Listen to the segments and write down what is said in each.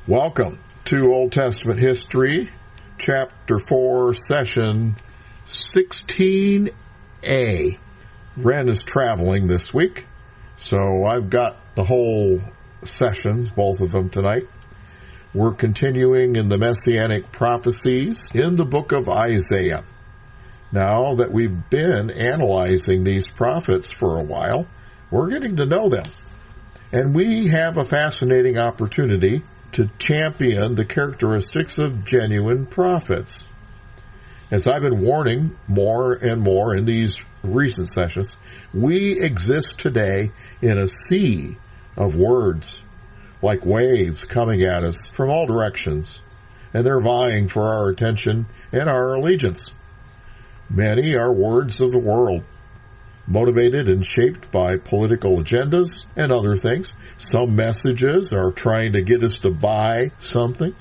Welcome to Old Testament History, Chapter 4, Session 16a. Ren is traveling this week, so I've got the whole sessions, both of them tonight. We're continuing in the Messianic prophecies in the book of Isaiah. Now that we've been analyzing these prophets for a while, we're getting to know them. And we have a fascinating opportunity to champion the characteristics of genuine prophets. As I've been warning more and more in these recent sessions, we exist today in a sea of words, like waves coming at us from all directions, and they're vying for our attention and our allegiance. Many are words of the world, motivated and shaped by political agendas and other things. Some messages are trying to get us to buy something.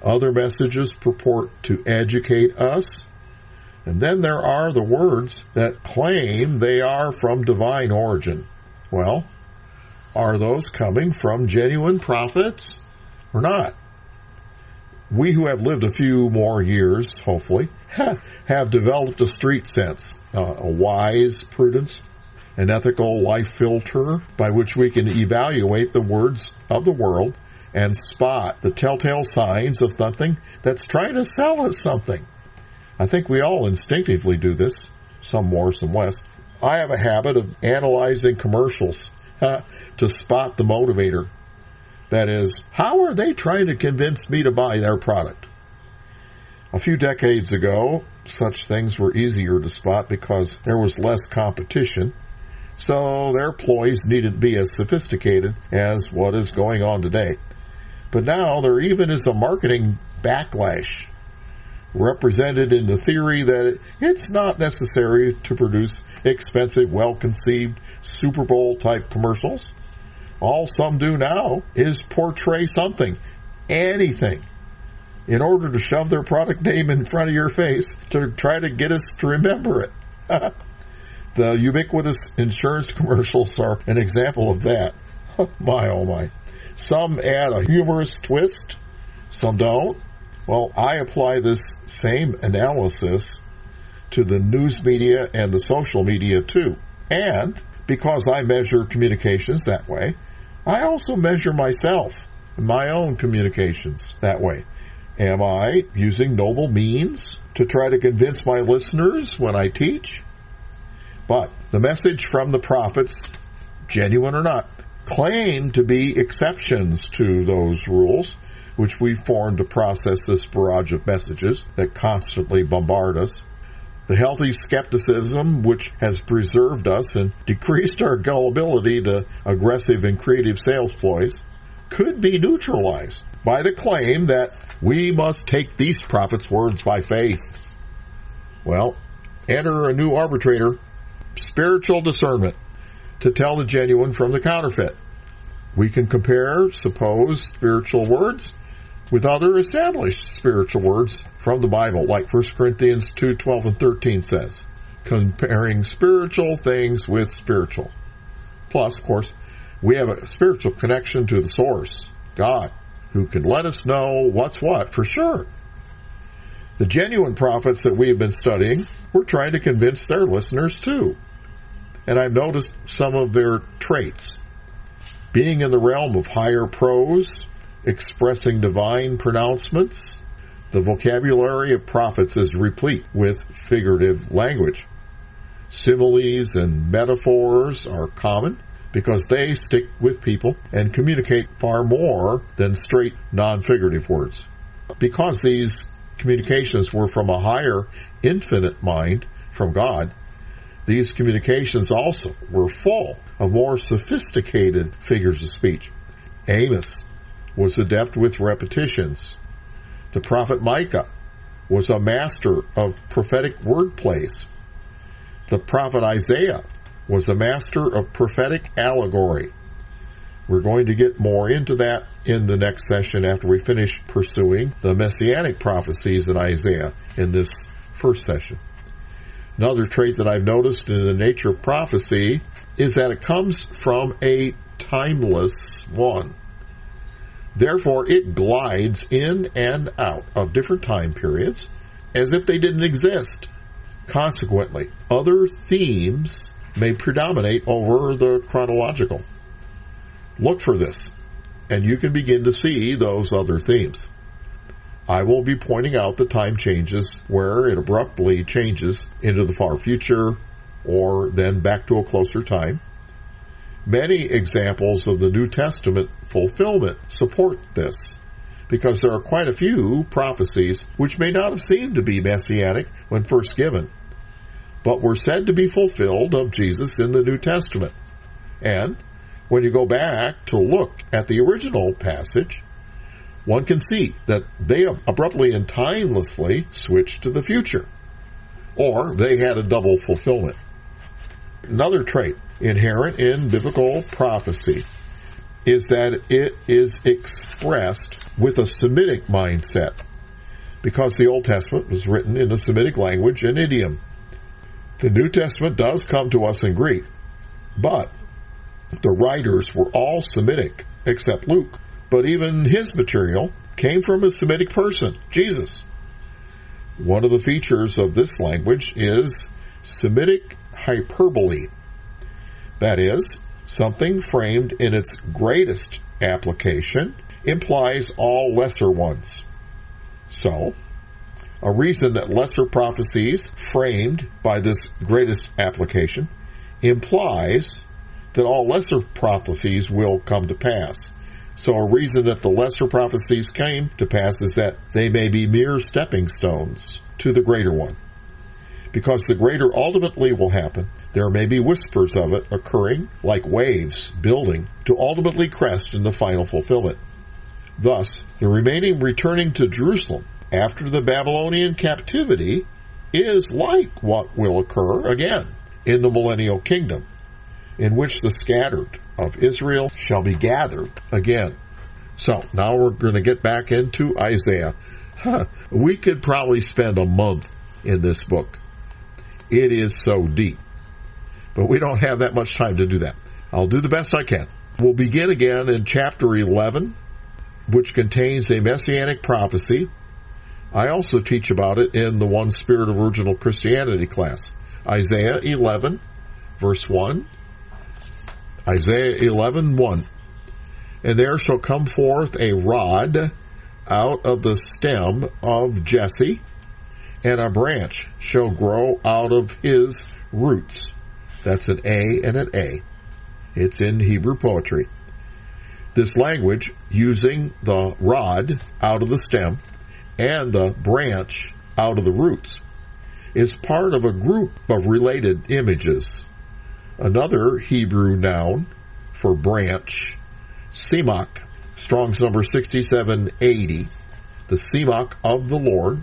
Other messages purport to educate us. And then there are the words that claim they are from divine origin. Well, are those coming from genuine prophets or not? We who have lived a few more years, hopefully, have developed a street sense, a wise prudence, an ethical life filter by which we can evaluate the words of the world and spot the telltale signs of something that's trying to sell us something. I think we all instinctively do this, some more, some less. I have a habit of analyzing commercials to spot the motivator. That is, how are they trying to convince me to buy their product? A few decades ago, such things were easier to spot because there was less competition, so their ploys needed to be as sophisticated as what is going on today. But now there even is a marketing backlash, represented in the theory that it's not necessary to produce expensive, well-conceived Super Bowl-type commercials. All some do now is portray something, anything, in order to shove their product name in front of your face to try to get us to remember it. The ubiquitous insurance commercials are an example of that. My, oh my. Some add a humorous twist, some don't. Well, I apply this same analysis to the news media and the social media too. And because I measure communications that way, I also measure myself and my own communications that way. Am I using noble means to try to convince my listeners when I teach? But the message from the prophets, genuine or not, claim to be exceptions to those rules, which we formed to process this barrage of messages that constantly bombard us. The healthy skepticism which has preserved us and decreased our gullibility to aggressive and creative sales ploys could be neutralized by the claim that we must take these prophets' words by faith. Well, enter a new arbitrator, spiritual discernment, to tell the genuine from the counterfeit. We can compare supposed spiritual words with other established spiritual words from the Bible, like 1 Corinthians 2:12 and 13 says, comparing spiritual things with spiritual. Plus, of course, we have a spiritual connection to the source, God, who can let us know what's what for sure. The genuine prophets that we have been studying, we're trying to convince their listeners too. And I've noticed some of their traits. Being in the realm of higher prose, expressing divine pronouncements, the vocabulary of prophets is replete with figurative language. Similes and metaphors are common because they stick with people and communicate far more than straight non-figurative words. Because these communications were from a higher, infinite mind from God, these communications also were full of more sophisticated figures of speech. Amos was adept with repetitions. The prophet Micah was a master of prophetic wordplays. The prophet Isaiah was a master of prophetic allegory. We're going to get more into that in the next session after we finish pursuing the messianic prophecies in Isaiah in this first session. Another trait that I've noticed in the nature of prophecy is that it comes from a timeless one. Therefore, it glides in and out of different time periods as if they didn't exist. Consequently, other themes may predominate over the chronological. Look for this, and you can begin to see those other themes. I will be pointing out the time changes where it abruptly changes into the far future or then back to a closer time. Many examples of the New Testament fulfillment support this, because there are quite a few prophecies which may not have seemed to be messianic when first given, but were said to be fulfilled of Jesus in the New Testament. And when you go back to look at the original passage, one can see that they abruptly and timelessly switched to the future, or they had a double fulfillment. Another trait inherent in biblical prophecy is that it is expressed with a Semitic mindset, because the Old Testament was written in a Semitic language and idiom. The New Testament does come to us in Greek, but the writers were all Semitic except Luke. But even his material came from a Semitic person, Jesus. One of the features of this language is Semitic hyperbole. That is, something framed in its greatest application implies all lesser ones. So, a reason that lesser prophecies framed by this greatest application implies that all lesser prophecies will come to pass. So a reason that the lesser prophecies came to pass is that they may be mere stepping stones to the greater one. Because the greater ultimately will happen, there may be whispers of it occurring like waves building to ultimately crest in the final fulfillment. Thus, the remaining returning to Jerusalem after the Babylonian captivity is like what will occur again in the millennial kingdom, in which the scattered of Israel shall be gathered again. So, now we're going to get back into Isaiah. We could probably spend a month in this book. It is so deep. But we don't have that much time to do that. I'll do the best I can. We'll begin again in chapter 11, which contains a messianic prophecy. I also teach about it in the One Spirit of Original Christianity class. Isaiah 11, verse 1. Isaiah 11:1. And there shall come forth a rod out of the stem of Jesse, and a branch shall grow out of his roots. That's an A and an A. It's in Hebrew poetry. This language, using the rod out of the stem and the branch out of the roots, is part of a group of related images. Another Hebrew noun for branch, Semach, Strong's number 6780, the Semach of the Lord,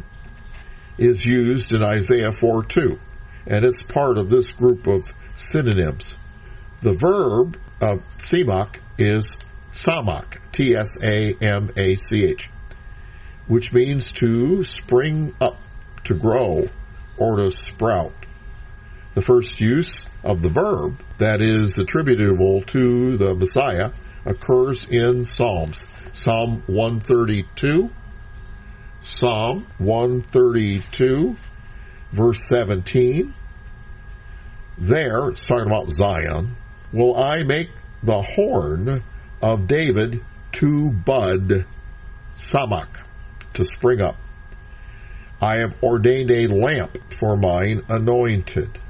is used in Isaiah 4:2, and it's part of this group of synonyms. The verb of Semach is samach, T-S-A-M-A-C-H, which means to spring up, to grow, or to sprout. The first use of the verb that is attributable to the Messiah occurs in Psalms. Psalm 132, Psalm 132, verse 17. There, it's talking about Zion, will I make the horn of David to bud, samach, to spring up. I have ordained a lamp for mine anointed.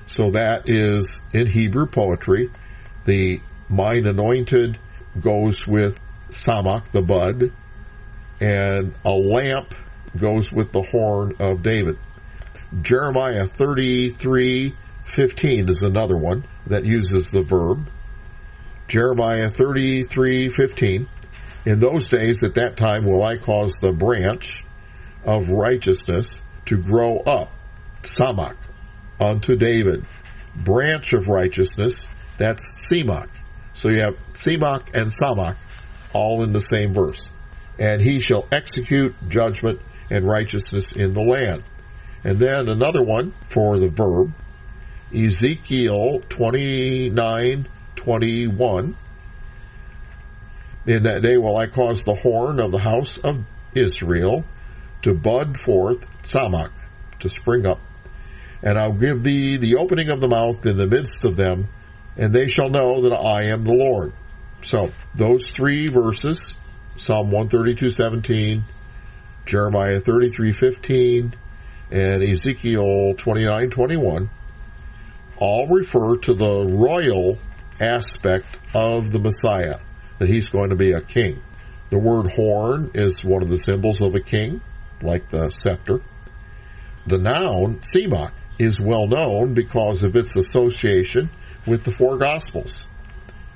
So that is, in Hebrew poetry, the mine anointed goes with samach, the bud, and a lamp goes with the horn of David. Jeremiah 33:15 is another one that uses the verb. Jeremiah 33:15. In those days, at that time, will I cause the branch of righteousness to grow up, samach, unto David. Branch of righteousness, that's Semach. So you have Semach and Samach all in the same verse. And he shall execute judgment and righteousness in the land. And then another one for the verb, Ezekiel 29:21. In that day will I cause the horn of the house of Israel to bud forth, Tzamach, to spring up. And I'll give thee the opening of the mouth in the midst of them, and they shall know that I am the Lord. So, those three verses, Psalm 132:17, Jeremiah 33:15, and Ezekiel 29:21, all refer to the royal aspect of the Messiah, that he's going to be a king. The word horn is one of the symbols of a king, like the scepter. The noun, Tzemach, is well known because of its association with the four Gospels.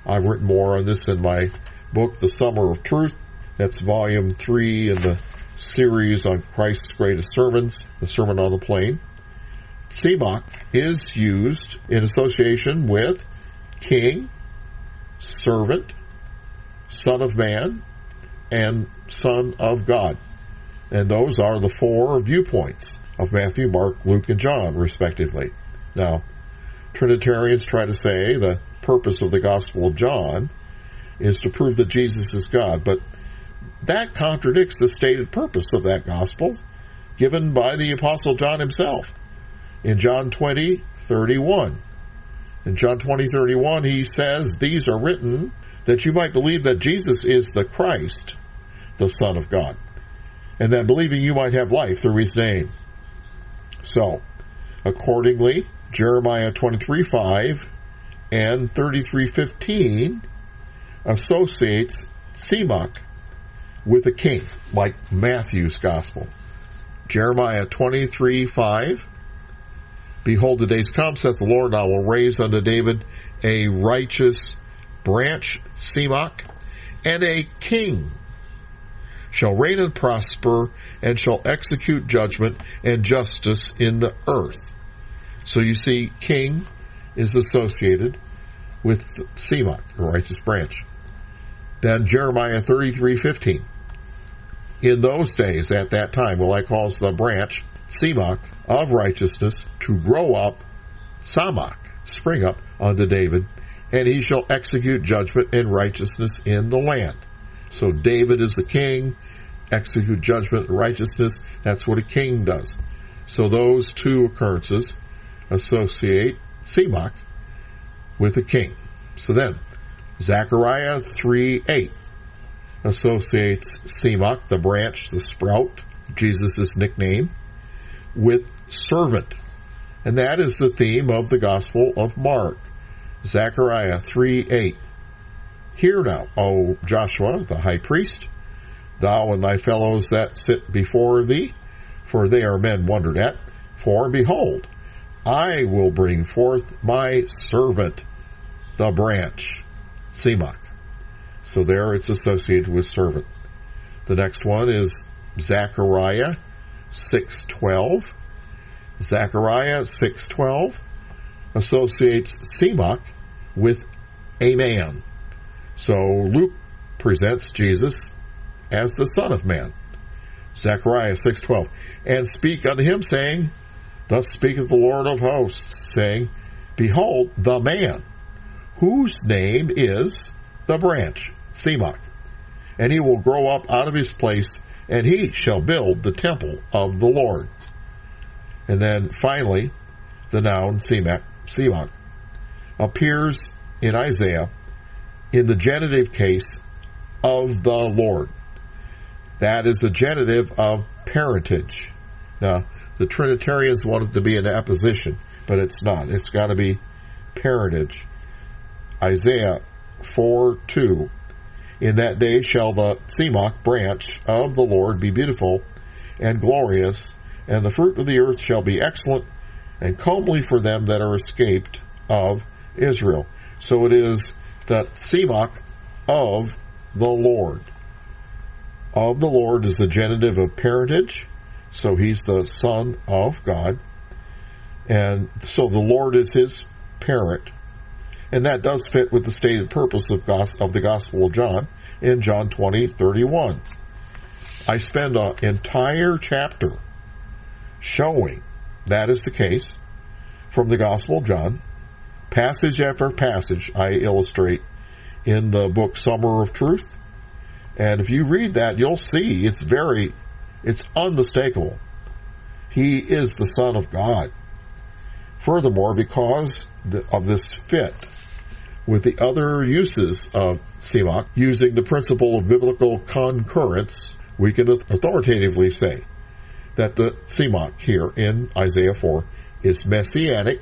I've written more on this in my book, The Summer of Truth. That's volume 3 in the series on Christ's greatest sermons, the Sermon on the Plain. Tzemach is used in association with king, servant, Son of Man, and Son of God. And those are the four viewpoints of Matthew, Mark, Luke, and John, respectively. Now, Trinitarians try to say the purpose of the Gospel of John is to prove that Jesus is God, but that contradicts the stated purpose of that Gospel given by the Apostle John himself. In John 20:31, in John 20:31, he says, "These are written that you might believe that Jesus is the Christ, the Son of God, and that believing you might have life through his name." So, accordingly, Jeremiah 23:5 and 33:15 associates Tzemach with a king, like Matthew's Gospel. Jeremiah 23:5, "Behold, the days come, saith the Lord, I will raise unto David a righteous branch, Tzemach, and a king shall reign and prosper, and shall execute judgment and justice in the earth." So you see, king is associated with Tzemach, a righteous branch. Then Jeremiah 33:15, "In those days, at that time, will I cause the branch, Tzemach, of righteousness, to grow up, Tzamach, spring up, unto David, and he shall execute judgment and righteousness in the land." So David is the king, execute judgment and righteousness. That's what a king does. So those two occurrences associate Tzemach with a king. So then, Zechariah 3:8 associates Tzemach, the branch, the sprout, Jesus' nickname, with servant. And that is the theme of the Gospel of Mark. Zechariah 3:8. "Hear now, O Joshua, the high priest, thou and thy fellows that sit before thee, for they are men wondered at. For behold, I will bring forth my servant, the branch, Tzemach." So there it's associated with servant. The next one is Zechariah 6:12. Zechariah 6:12 associates Tzemach with a man. So Luke presents Jesus as the Son of Man. Zechariah 6:12, "And speak unto him, saying, Thus speaketh the Lord of hosts, saying, Behold, the man, whose name is the branch, Tzemach, and he will grow up out of his place, and he shall build the temple of the Lord." And then finally, the noun Tzemach appears in Isaiah in the genitive case of the Lord. That is the genitive of parentage. Now, the Trinitarians want it to be an apposition, but it's not. It's got to be parentage. Isaiah 4:2, "In that day shall the Tzemach branch of the Lord be beautiful and glorious, and the fruit of the earth shall be excellent and comely for them that are escaped of Israel." So it is the Tzemach of the Lord. Of the Lord is the genitive of parentage, so he's the Son of God. And so the Lord is his parent. And that does fit with the stated purpose of the Gospel of John in John 20:31. I spend an entire chapter showing that is the case from the Gospel of John. Passage after passage I illustrate in the book Summer of Truth And if you read that, you'll see it's unmistakable. He is the Son of God. Furthermore, because of this fit with the other uses of Tzemach, using the principle of biblical concurrence, we can authoritatively say that the Tzemach here in Isaiah 4 is messianic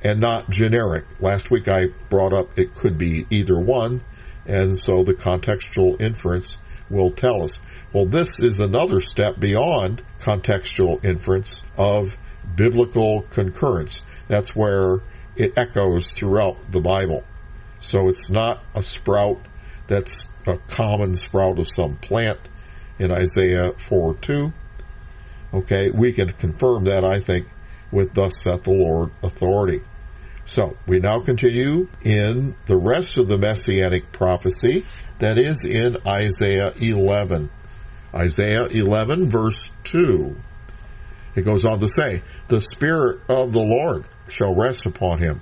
and not generic. Last week I brought up it could be either one, and so the contextual inference will tell us. Well, this is another step beyond contextual inference of biblical concurrence. That's where it echoes throughout the Bible. So it's not a sprout that's a common sprout of some plant in Isaiah 4:2. Okay, we can confirm that, I think, with thus saith the Lord authority. So we now continue in the rest of the messianic prophecy that is in Isaiah 11. Isaiah 11 verse 2. It goes on to say, the Spirit of the Lord shall rest upon him,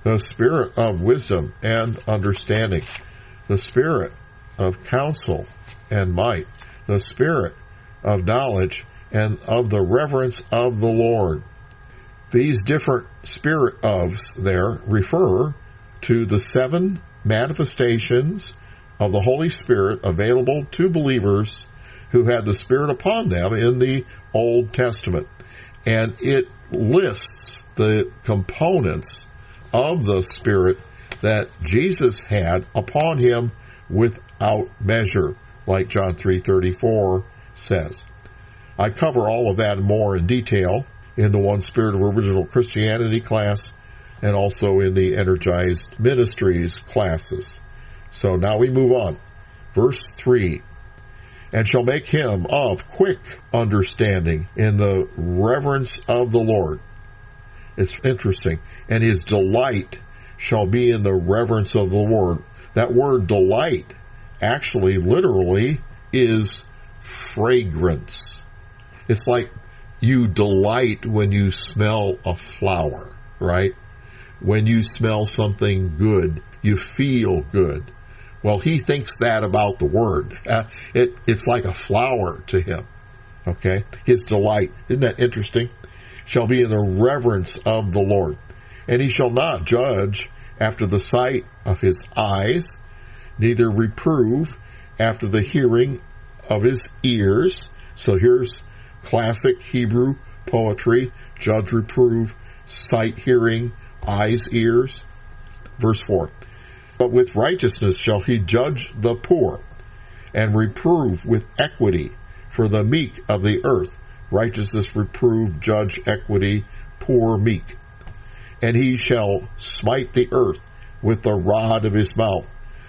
the Spirit of wisdom and understanding, the Spirit of counsel and might, the Spirit of knowledge and of the reverence of the Lord. These different spirit ofs there refer to the 7 manifestations of the Holy Spirit available to believers who had the Spirit upon them in the Old Testament. And it lists the components of the Spirit that Jesus had upon him without measure, like John 3:34 says. I cover all of that and more in detail in the One Spirit of Original Christianity class and also in the Energized Ministries classes. So now we move on. Verse 3. And shall make him of quick understanding in the reverence of the Lord. It's interesting. And his delight shall be in the reverence of the Lord. That word delight actually literally is fragrance. It's like you delight when you smell a flower, right? When you smell something good, you feel good. Well, he thinks that about the word. It's like a flower to him. Okay? His delight. Isn't that interesting? Shall be in the reverence of the Lord. And he shall not judge after the sight of his eyes, neither reprove after the hearing of his ears. So here's classic Hebrew poetry. Judge, reprove, sight, hearing, eyes, ears. Verse 4. But with righteousness shall he judge the poor, and reprove with equity for the meek of the earth. Righteousness, reprove, judge, equity, poor, meek. And he shall smite the earth with the rod of his mouth.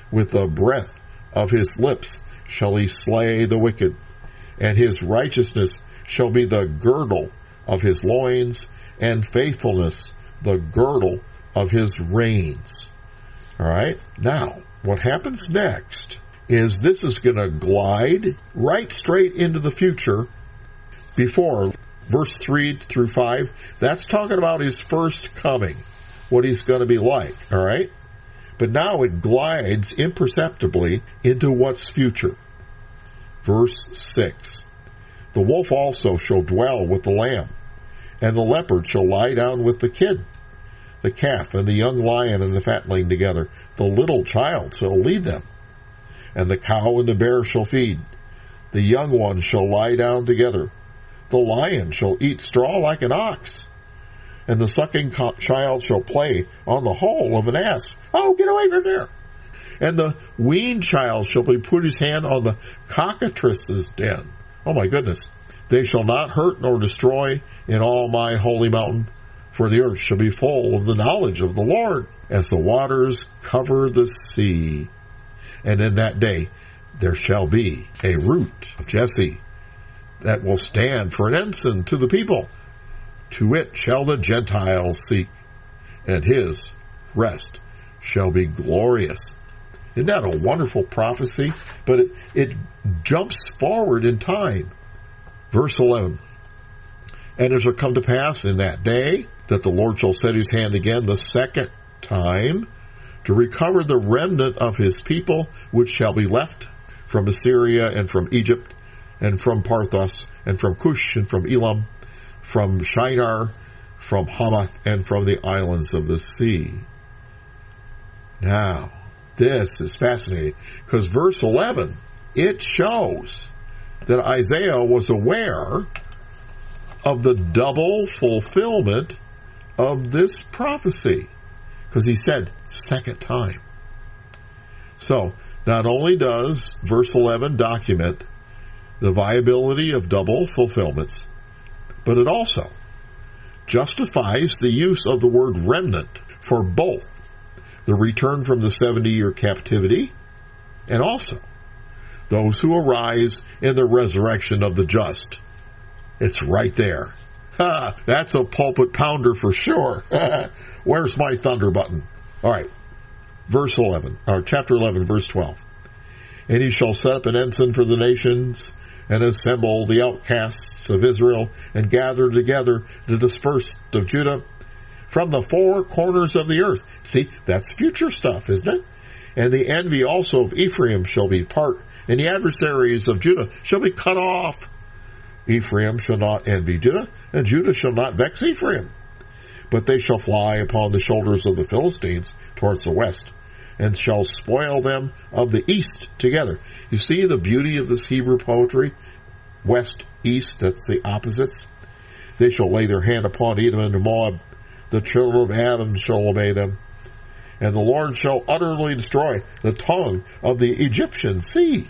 With the breath of his lips shall he slay the wicked. And his righteousness shall be the girdle of his loins, and faithfulness the girdle of his reins. All right. Now, what happens next is this is going to glide right straight into the future. Before verse 3 through 5, that's talking about his first coming, what he's going to be like. All right. But now it glides imperceptibly into what's future. Verse 6. The wolf also shall dwell with the lamb, and the leopard shall lie down with the kid. The calf and the young lion and the fatling together. The little child shall lead them. And the cow and the bear shall feed. The young ones shall lie down together. The lion shall eat straw like an ox. And the sucking child shall play on the hole of an ass. Oh, get away from there. And the weaned child shall put his hand on the cockatrice's den. Oh my goodness. They shall not hurt nor destroy in all my holy mountain. For the earth shall be full of the knowledge of the Lord, as the waters cover the sea. And in that day there shall be a root of Jesse that will stand for an ensign to the people. To it shall the Gentiles seek, and his rest shall be glorious. Isn't that a wonderful prophecy? But it jumps forward in time. Verse 11. And it shall come to pass in that day that the Lord shall set his hand again the second time to recover the remnant of his people, which shall be left from Assyria, and from Egypt, and from Parthos, and from Cush, and from Elam, from Shinar, from Hamath, and from the islands of the sea. Now, this is fascinating, because verse 11, it shows that Isaiah was aware of the double fulfillment of this prophecy, because he said, second time. So, not only does verse 11 document the viability of double fulfillments, but it also justifies the use of the word remnant for both the return from the 70-year captivity and also those who arise in the resurrection of the just. It's right there. Ha! That's a pulpit pounder for sure. Where's my thunder button? All right. Verse 11, or chapter 11, verse 12. And he shall set up an ensign for the nations, and assemble the outcasts of Israel, and gather together the dispersed of Judah from the four corners of the earth. See, that's future stuff, isn't it? And the envy also of Ephraim shall be part, and the adversaries of Judah shall be cut off. Ephraim shall not envy Judah, and Judah shall not vex Ephraim. But they shall fly upon the shoulders of the Philistines towards the west, and shall spoil them of the east together. You see the beauty of this Hebrew poetry? West, east, that's the opposites. They shall lay their hand upon Edom and Moab. The children of Adam shall obey them. And the Lord shall utterly destroy the tongue of the Egyptians. See,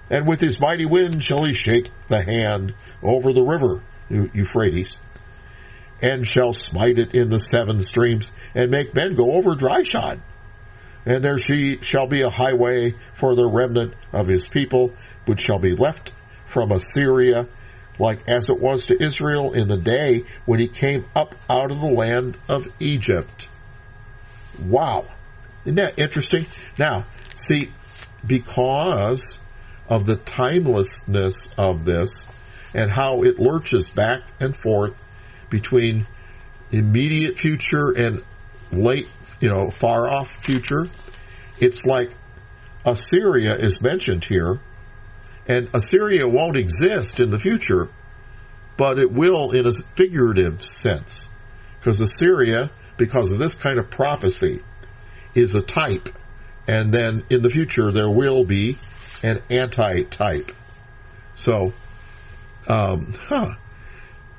and with his mighty wind shall he shake the hand over the river Euphrates, and shall smite it in the seven streams, and make men go over dry shod. And there shall be a highway for the remnant of his people, which shall be left from Assyria, like as it was to Israel in the day when he came up out of the land of Egypt. Wow. Isn't that interesting? Now, see, because of the timelessness of this and how it lurches back and forth between immediate future and late, far off future, it's like Assyria is mentioned here, and Assyria won't exist in the future, but it will in a figurative sense, because Assyria, because of this kind of prophecy, is a type, and then in the future there will be an anti-type. So,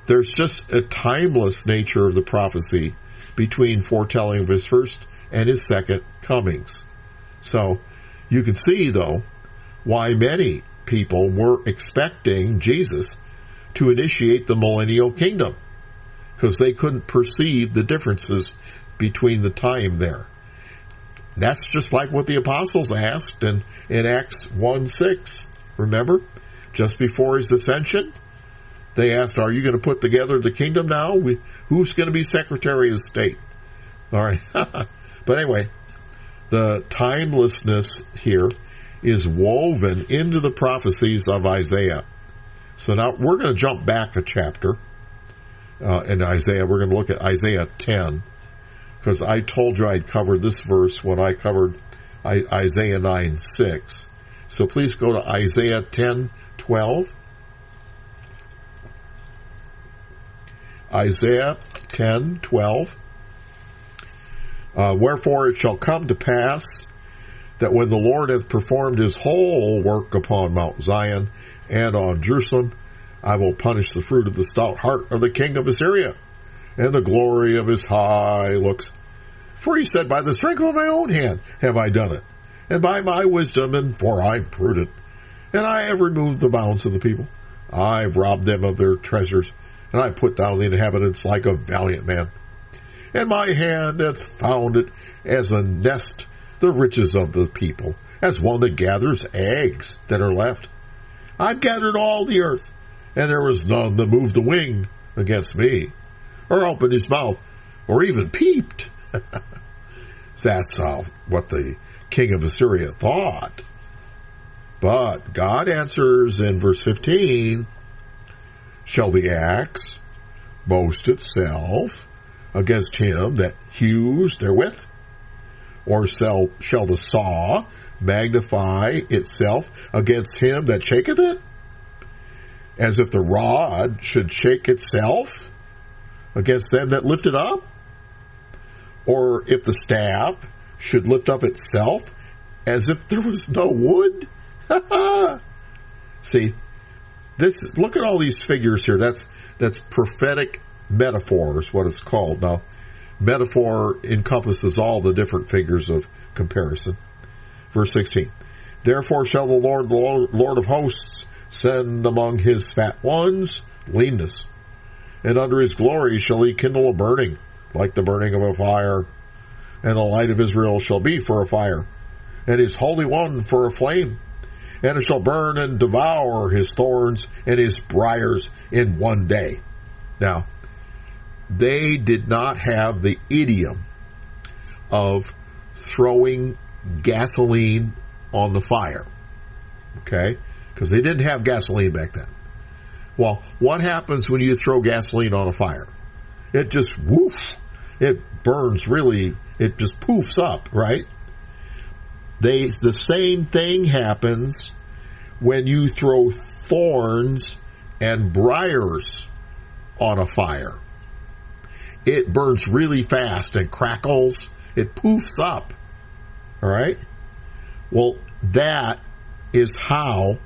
there's just a timeless nature of the prophecy between foretelling of his first and his second comings. So, you can see, though, why many people were expecting Jesus to initiate the millennial kingdom, because they couldn't perceive the differences between the time there. That's just like what the apostles asked in Acts 1:6. Remember? Just before his ascension, they asked, are you going to put together the kingdom now? Who's going to be Secretary of State? All right. But anyway, the timelessness here is woven into the prophecies of Isaiah. So now we're going to jump back a chapter in Isaiah. We're going to look at Isaiah 10, because I told you I'd covered this verse when I covered Isaiah 9:6. So please go to Isaiah 10:12. Isaiah 10:12. Wherefore it shall come to pass that when the Lord hath performed his whole work upon Mount Zion and on Jerusalem, I will punish the fruit of the stout heart of the king of Assyria, and the glory of his high looks. For he said, by the strength of my own hand have I done it, and by my wisdom, and for I'm prudent. And I have removed the bounds of the people. I've robbed them of their treasures, and I put down the inhabitants like a valiant man. And my hand hath found it as a nest, the riches of the people, as one that gathers eggs that are left. I've gathered all the earth, and there was none that moved the wing against me, or opened his mouth, or even peeped. That's what the king of Assyria thought. But God answers in verse 15, shall the axe boast itself against him that hews therewith? Or shall the saw magnify itself against him that shaketh it? As if the rod should shake itself against them that lift it up? Or if the staff should lift up itself as if there was no wood? See, look at all these figures here. That's prophetic metaphor is what it's called. Now, metaphor encompasses all the different figures of comparison. Verse 16, therefore shall the Lord of hosts send among his fat ones leanness, and under his glory shall he kindle a burning, like the burning of a fire, and the light of Israel shall be for a fire, and his Holy One for a flame, and it shall burn and devour his thorns and his briars in one day. Now, they did not have the idiom of throwing gasoline on the fire, okay? Because they didn't have gasoline back then. Well, what happens when you throw gasoline on a fire? It just woof. It burns really. It just poofs up, right? The same thing happens when you throw thorns and briars on a fire. It burns really fast and crackles. It poofs up. All right? Well, that is how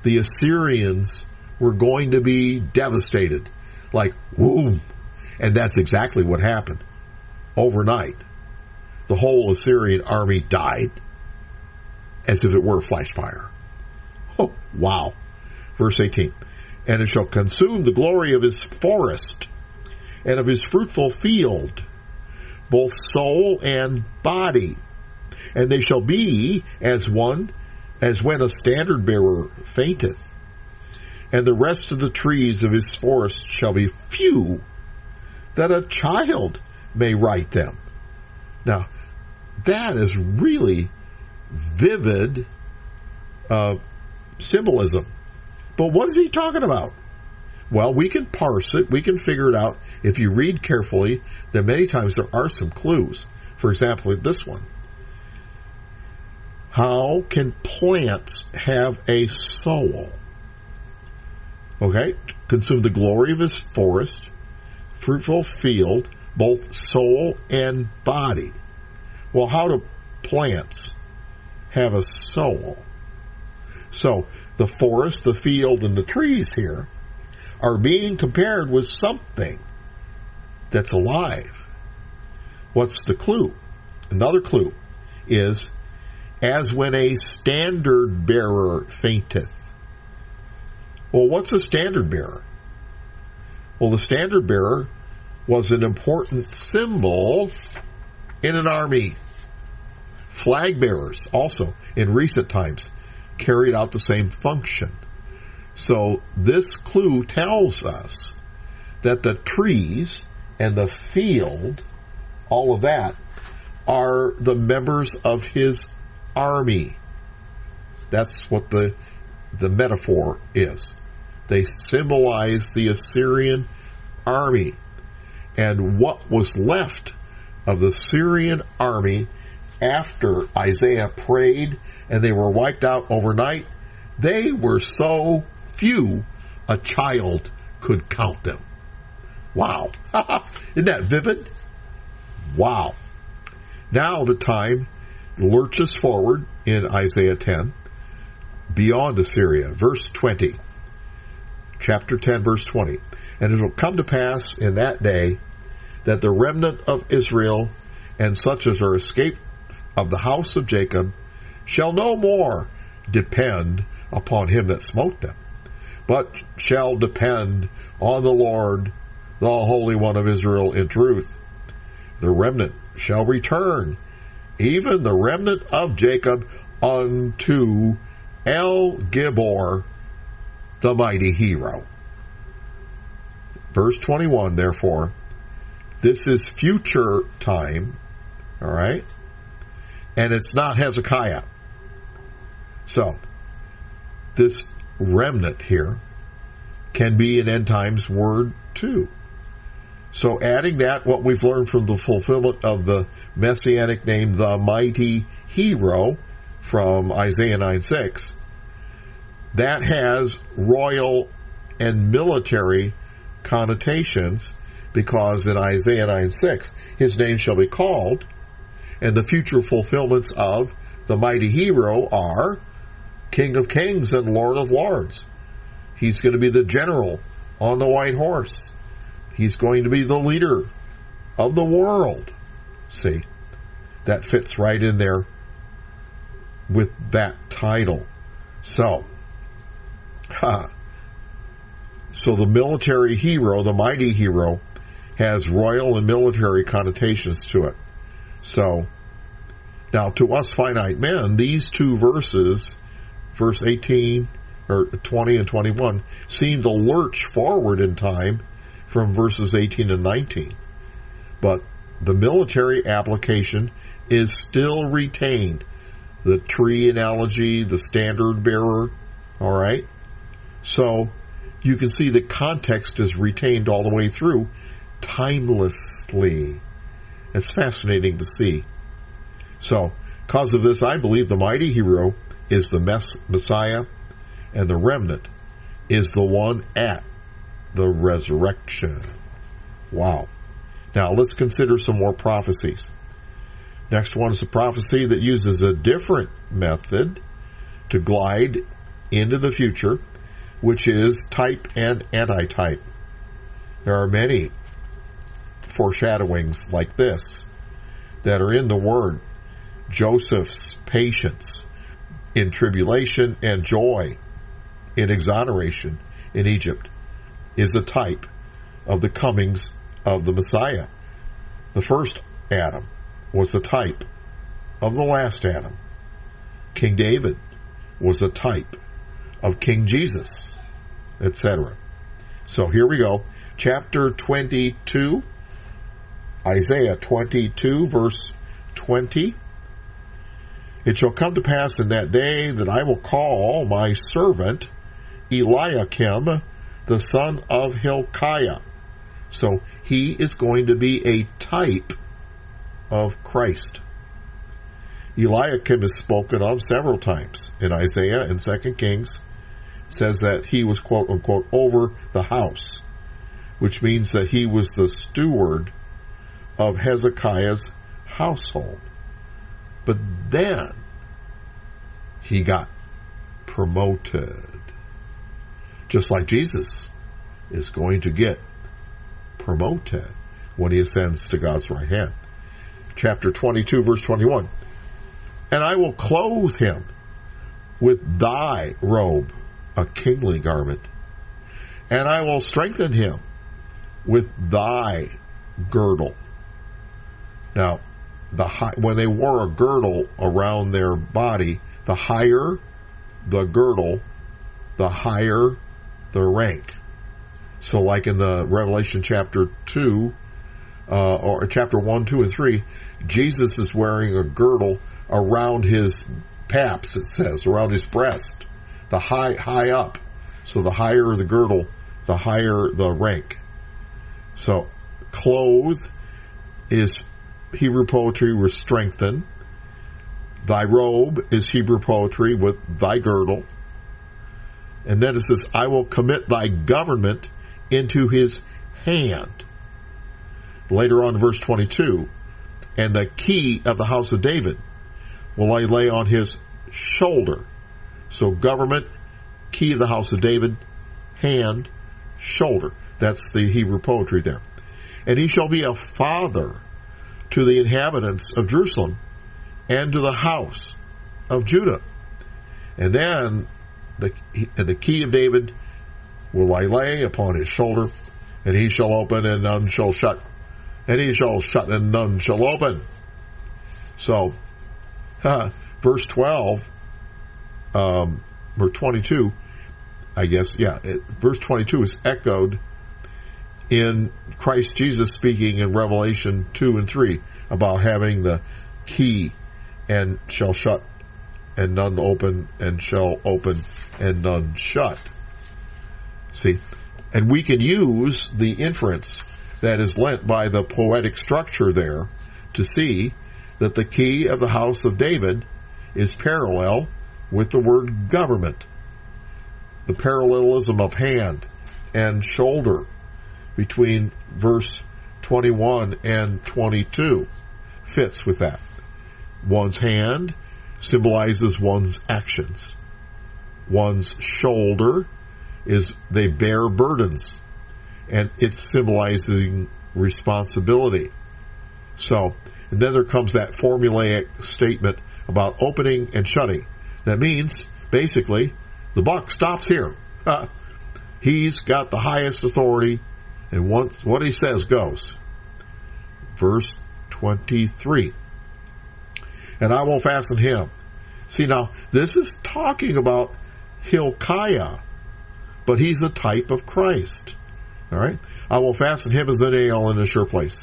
the Assyrians were going to be devastated. Like, boom. And that's exactly what happened. Overnight, the whole Assyrian army died as if it were flash fire. Oh, wow. Verse 18, and it shall consume the glory of his forest and of his fruitful field, both soul and body. And they shall be as when a standard bearer fainteth. And the rest of the trees of his forest shall be few, that a child may write them. Now, that is really vivid symbolism. But what is he talking about? Well, we can parse it. We can figure it out. If you read carefully, then many times there are some clues. For example, this one. How can plants have a soul? Okay, consume the glory of his forest, fruitful field, both soul and body. Well, how do plants have a soul? So, the forest, the field, and the trees here are being compared with something that's alive. What's the clue? Another clue is, as when a standard bearer fainteth. Well, what's a standard bearer? Well, the standard bearer was an important symbol in an army. Flag bearers also, in recent times, carried out the same function. So this clue tells us that the trees and the field, all of that, are the members of his army. That's what the metaphor is. They symbolize the Assyrian army. And what was left of the Syrian army after Isaiah prayed and they were wiped out overnight, they were so few a child could count them. Wow. Isn't that vivid? Wow. Now the time lurches forward in Isaiah 10 beyond Assyria. Verse 20. Chapter 10, verse 20. And it will come to pass in that day that the remnant of Israel and such as are escaped of the house of Jacob shall no more depend upon him that smote them, but shall depend on the Lord, the Holy One of Israel, in truth. The remnant shall return, even the remnant of Jacob, unto El Gibor, the mighty hero. Verse 21, therefore, this is future time, all right? And it's not Hezekiah. So, this remnant here can be an end times word too. So adding that, what we've learned from the fulfillment of the messianic name, the mighty hero, from Isaiah 9:6, that has royal and military connotations, because in Isaiah 9:6, his name shall be called, and the future fulfillments of the mighty hero are King of Kings and Lord of Lords. He's going to be the general on the white horse. He's going to be the leader of the world. See, that fits right in there with that title. So the military hero, the mighty hero, has royal and military connotations to it. So, now to us finite men, these two verses, verse 18, or 20 and 21, seem to lurch forward in time from verses 18 and 19. But the military application is still retained. The tree analogy, the standard bearer, all right? So you can see the context is retained all the way through, timelessly. It's fascinating to see. So, because of this, I believe the mighty hero is the Messiah, and the remnant is the one at the resurrection. Wow. Now, let's consider some more prophecies. Next one is a prophecy that uses a different method to glide into the future, which is type and antitype. There are many foreshadowings like this that are in the Word. Joseph's patience in tribulation and joy in exoneration in Egypt is a type of the comings of the Messiah. The first Adam was a type of the last Adam. King David was a type of King Jesus, etc. So here we go. Chapter 22, Isaiah 22, verse 20. It shall come to pass in that day that I will call my servant Eliakim, the son of Hilkiah. So he is going to be a type of Christ. Eliakim is spoken of several times in Isaiah and 2 Kings. It says that he was, quote unquote, over the house, which means that he was the steward of Hezekiah's household. But then he got promoted, just like Jesus is going to get promoted when he ascends to God's right hand. Chapter 22, verse 21. And I will clothe him with thy robe, a kingly garment, and I will strengthen him with thy girdle. Now, when they wore a girdle around their body, the higher the girdle, the higher the rank. So like in the Revelation chapter 2, or chapter 1, 2, and 3, Jesus is wearing a girdle around his paps, it says, around his breast, the high up. So the higher the girdle, the higher the rank. So clothe is Hebrew poetry with strengthen. Thy robe is Hebrew poetry with thy girdle. And then it says, I will commit thy government into his hand. Later on, verse 22, and the key of the house of David will I lay on his shoulder. So government, key of the house of David, hand, shoulder. That's the Hebrew poetry there. And he shall be a father to the inhabitants of Jerusalem and to the house of Judah. And then the key of David will I lay upon his shoulder, and he shall open and none shall shut, and he shall shut and none shall open. So, verse 12, or 22, I guess, verse 22 is echoed in Christ Jesus speaking in Revelation 2 and 3 about having the key and shall shut and none open and shall open and none shut. See, and we can use the inference that is lent by the poetic structure there to see that the key of the house of David is parallel with the word government. The parallelism of hand and shoulder between verse 21 and 22 fits with that. One's hand symbolizes one's actions. One's shoulder is they bear burdens, and it's symbolizing responsibility. So, and then there comes that formulaic statement about opening and shutting. That means, basically, the buck stops here. He's got the highest authority, and once what he says goes. Verse 23. And I will fasten him. See, now, this is talking about Hilkiah, but he's a type of Christ. All right? I will fasten him as a nail in a sure place,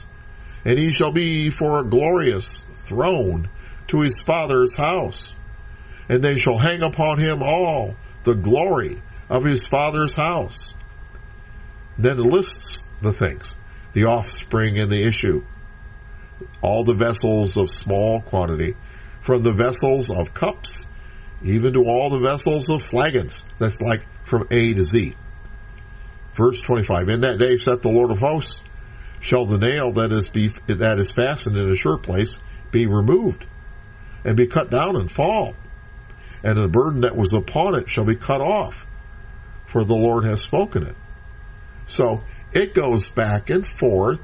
and he shall be for a glorious throne to his father's house. And they shall hang upon him all the glory of his father's house. Then it lists the things, the offspring and the issue, all the vessels of small quantity, from the vessels of cups, even to all the vessels of flagons. That's like from A to Z. Verse 25, in that day saith the Lord of hosts, shall the nail that is fastened in a sure place be removed, and be cut down and fall, and the burden that was upon it shall be cut off, for the Lord has spoken it. So it goes back and forth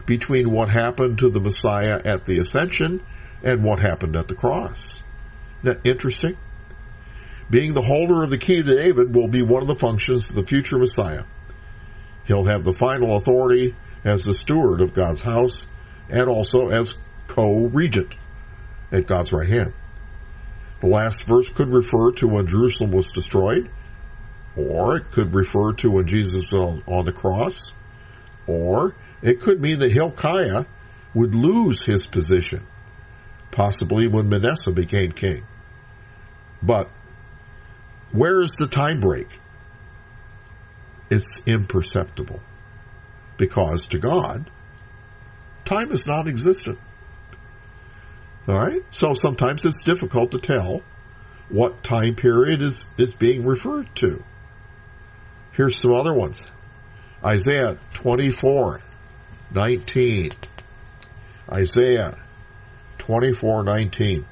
between what happened to the Messiah at the ascension and what happened at the cross. Isn't that interesting? Being the holder of the key to David will be one of the functions of the future Messiah. He'll have the final authority as the steward of God's house and also as co-regent at God's right hand. The last verse could refer to when Jerusalem was destroyed, or it could refer to when Jesus was on the cross, or it could mean that Hilkiah would lose his position, possibly when Manasseh became king. But where is the time break? It's imperceptible, because to God, time is not existent. All right? So sometimes it's difficult to tell what time period is being referred to. Here's some other ones. Isaiah 24:19. Isaiah 24:19.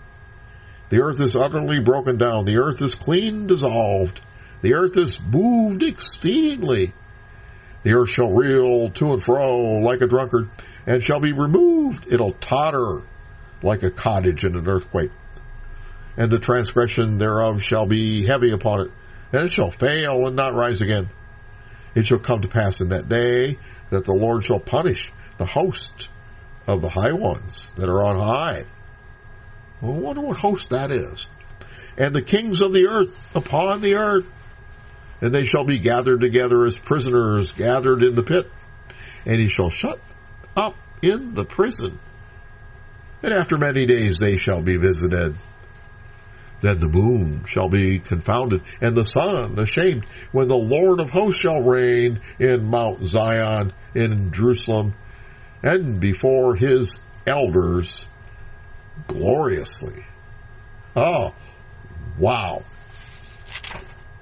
The earth is utterly broken down. The earth is clean dissolved. The earth is moved exceedingly. The earth shall reel to and fro like a drunkard, and shall be removed. It'll totter like a cottage in an earthquake. And the transgression thereof shall be heavy upon it, and it shall fail and not rise again. It shall come to pass in that day that the Lord shall punish the host of the high ones that are on high. Well, I wonder what host that is. And the kings of the earth upon the earth, and they shall be gathered together as prisoners gathered in the pit, and he shall shut up in the prison. And after many days they shall be visited. Then the moon shall be confounded, and the sun ashamed, when the Lord of hosts shall reign in Mount Zion, in Jerusalem, and before his elders gloriously. Oh, wow.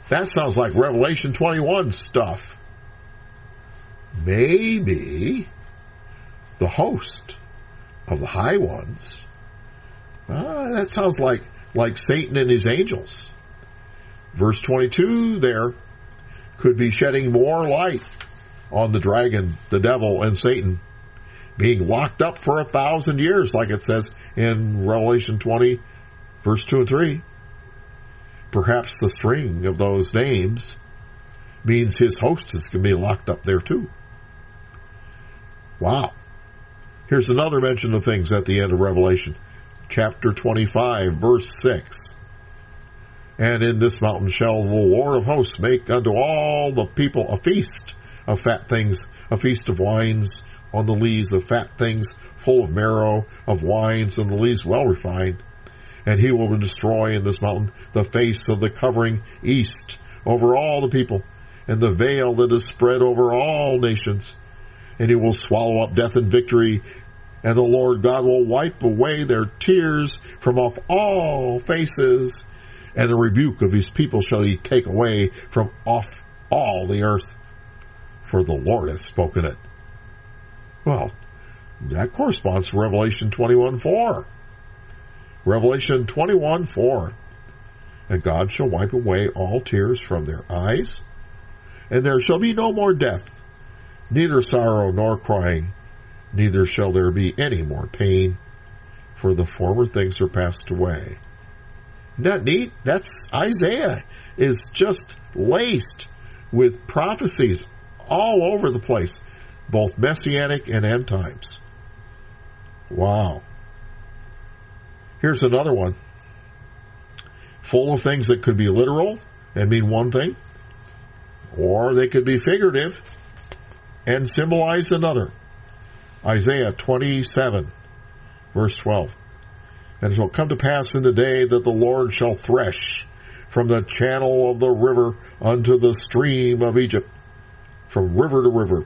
That sounds like Revelation 21 stuff. Maybe the host of the high ones. That sounds like Satan and his angels. Verse 22 there could be shedding more light on the dragon, the devil, and Satan being locked up for 1,000 years, like it says in Revelation 20, verse 2 and 3. Perhaps the string of those names means his hostess can be locked up there too. Wow. Here's another mention of things at the end of Revelation. Chapter 25, verse 6. And in this mountain shall the Lord of hosts make unto all the people a feast of fat things, a feast of wines on the lees of fat things, full of marrow, of wines and the lees well refined. And he will destroy in this mountain the face of the covering east over all the people, and the veil that is spread over all nations. And he will swallow up death and victory, And the Lord God will wipe away their tears from off all faces, and the rebuke of his people shall he take away from off all the earth, for the Lord hath spoken it. Well, that corresponds to Revelation 21:4. Revelation 21:4. And God shall wipe away all tears from their eyes, and there shall be no more death, neither sorrow nor crying, neither shall there be any more pain, for the former things are passed away. Isn't that neat? That's Isaiah is just laced with prophecies all over the place, both messianic and end times. Wow. Here's another one. Full of things that could be literal and mean one thing, or they could be figurative and symbolize another. Isaiah 27, verse 12. And it shall come to pass in the day that the Lord shall thresh from the channel of the river unto the stream of Egypt, from river to river.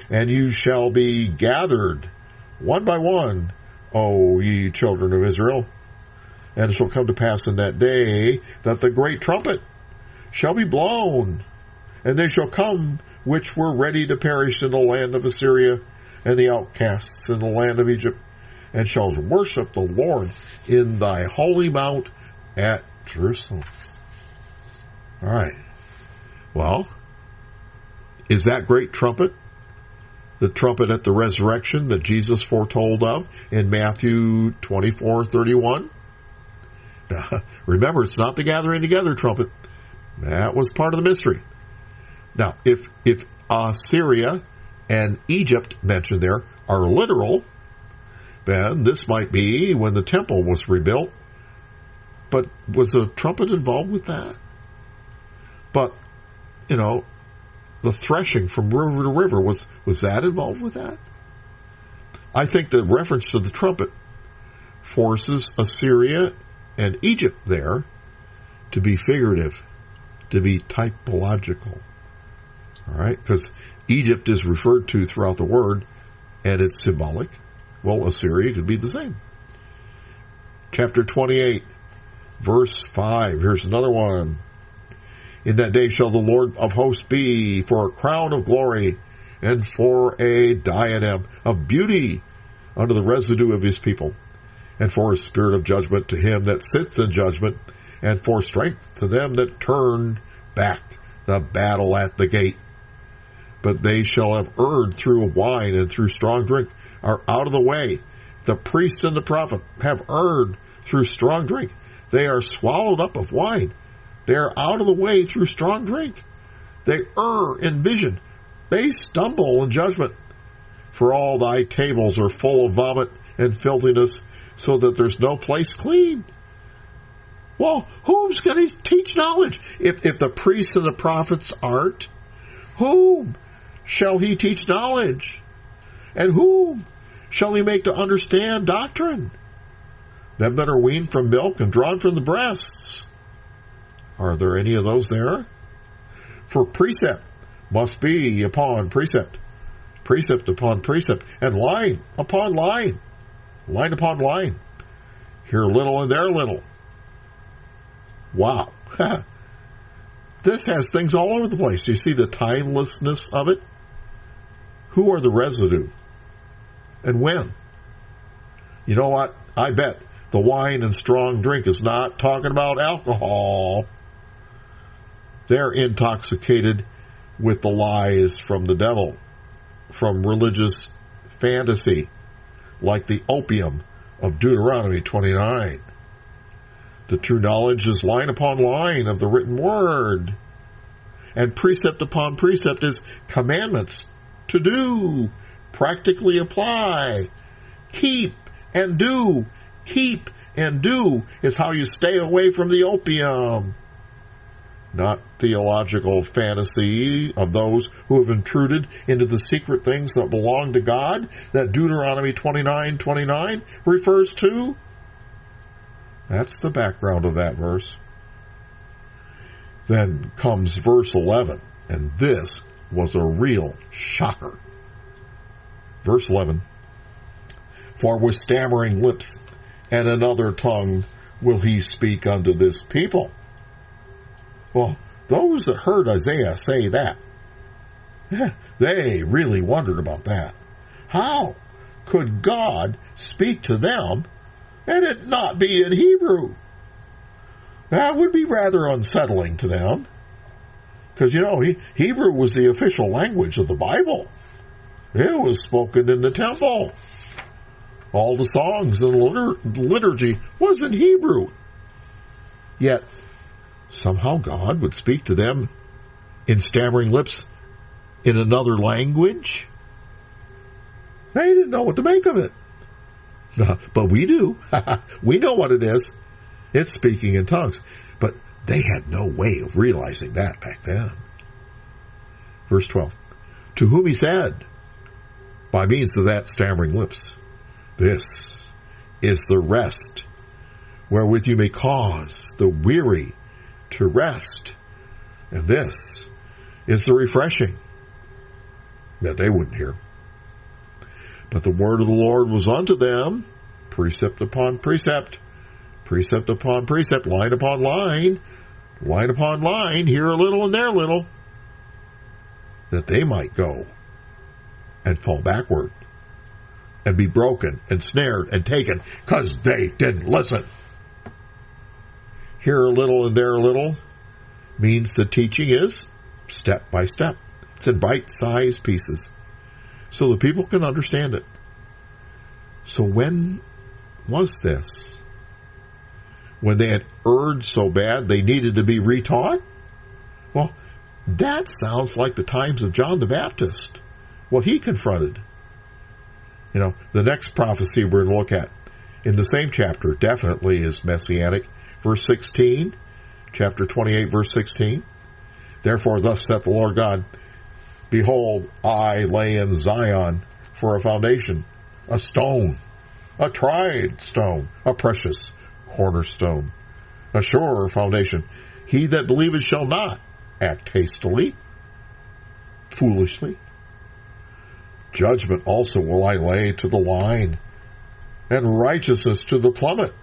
And you shall be gathered one by one, O ye children of Israel. And it shall come to pass in that day that the great trumpet shall be blown, and they shall come which were ready to perish in the land of Assyria, and the outcasts in the land of Egypt, and shall worship the Lord in thy holy mount at Jerusalem. All right. Well, is that great trumpet the trumpet at the resurrection that Jesus foretold of in Matthew 24:31? Remember, it's not the gathering together trumpet. That was part of the mystery. Now, if Assyria and Egypt mentioned there are literal, then this might be when the temple was rebuilt. But was the trumpet involved with that? But, the threshing from river to river, was that involved with that? I think the reference to the trumpet forces Assyria and Egypt there to be figurative, to be typological. All right? Because Egypt is referred to throughout the word, and it's symbolic. Well, Assyria could be the same. Chapter 28, verse 5. Here's another one. In that day shall the Lord of hosts be for a crown of glory, and for a diadem of beauty unto the residue of his people, and for a spirit of judgment to him that sits in judgment, and for strength to them that turn back the battle at the gate. But they shall have erred through wine and through strong drink, are out of the way. The priest and the prophet have erred through strong drink. They are swallowed up of wine. They are out of the way through strong drink. They err in vision. They stumble in judgment. For all thy tables are full of vomit and filthiness, so that there's no place clean. Well, who's going to teach knowledge? If the priests and the prophets aren't, whom shall he teach knowledge? And whom shall he make to understand doctrine? Them that are weaned from milk and drawn from the breasts. Are there any of those there? For precept must be upon precept, precept upon precept, and line upon line, line upon line. Here little and there little. Wow. This has things all over the place. Do you see the timelessness of it? Who are the residue? And when? You know what? I bet the wine and strong drink is not talking about alcohol. They're intoxicated with the lies from the devil, from religious fantasy, like the opium of Deuteronomy 29. The true knowledge is line upon line of the written word. And precept upon precept is commandments to do, practically apply. Keep and do. Keep and do is how you stay away from the opium. Not theological fantasy of those who have intruded into the secret things that belong to God that Deuteronomy 29:29 refers to. That's the background of that verse. Then comes verse 11, and this was a real shocker. Verse 11. For with stammering lips and another tongue will he speak unto this people. Well, those that heard Isaiah say that, they really wondered about that. How could God speak to them and it not be in Hebrew? That would be rather unsettling to them. Because, Hebrew was the official language of the Bible. It was spoken in the temple. All the songs and liturgy was in Hebrew. Yet, somehow God would speak to them in stammering lips in another language. They didn't know what to make of it. But we do. We know what it is. It's speaking in tongues. But they had no way of realizing that back then. Verse 12. To whom he said, by means of that stammering lips, this is the rest wherewith you may cause the weary to rest. And this is the refreshing that they wouldn't hear. But the word of the Lord was unto them, precept upon precept, precept upon precept, line upon line upon line, here a little and there a little, that they might go and fall backward and be broken and snared and taken because they didn't listen. Here a little and there a little means the teaching is step by step. It's in bite-sized pieces so the people can understand it. So when was this? When they had erred so bad they needed to be retaught? Well, that sounds like the times of John the Baptist, what he confronted. The next prophecy we're going to look at in the same chapter definitely is messianic. Verse 16, chapter 28, verse 16. Therefore, thus saith the Lord God, behold, I lay in Zion for a foundation, a stone, a tried stone, a precious cornerstone, a sure foundation. He that believeth shall not act hastily, foolishly. Judgment also will I lay to the line, and righteousness to the plummet.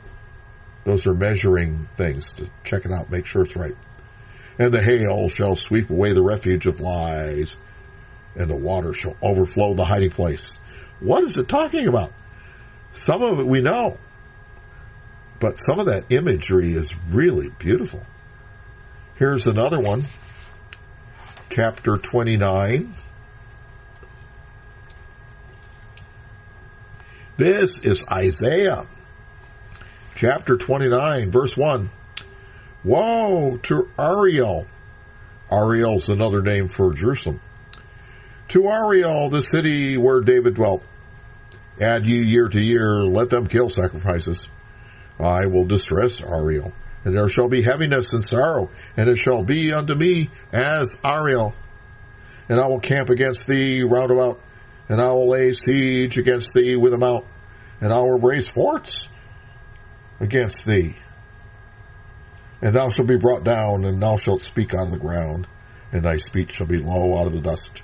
Those are measuring things to check it out, make sure it's right. And the hail shall sweep away the refuge of lies, and the water shall overflow the hiding place. What is it talking about? Some of it we know, but some of that imagery is really beautiful. Here's another one, chapter 29. This is Isaiah, chapter 29, verse 1. Woe to Ariel. Ariel's another name for Jerusalem. To Ariel, the city where David dwelt. Add ye year to year, let them kill sacrifices. I will distress Ariel, and there shall be heaviness and sorrow, and it shall be unto me as Ariel. And I will camp against thee round about, and I will lay siege against thee with a mount, and I will raise forts against thee. And thou shalt be brought down, and thou shalt speak out of the ground, and thy speech shall be low out of the dust.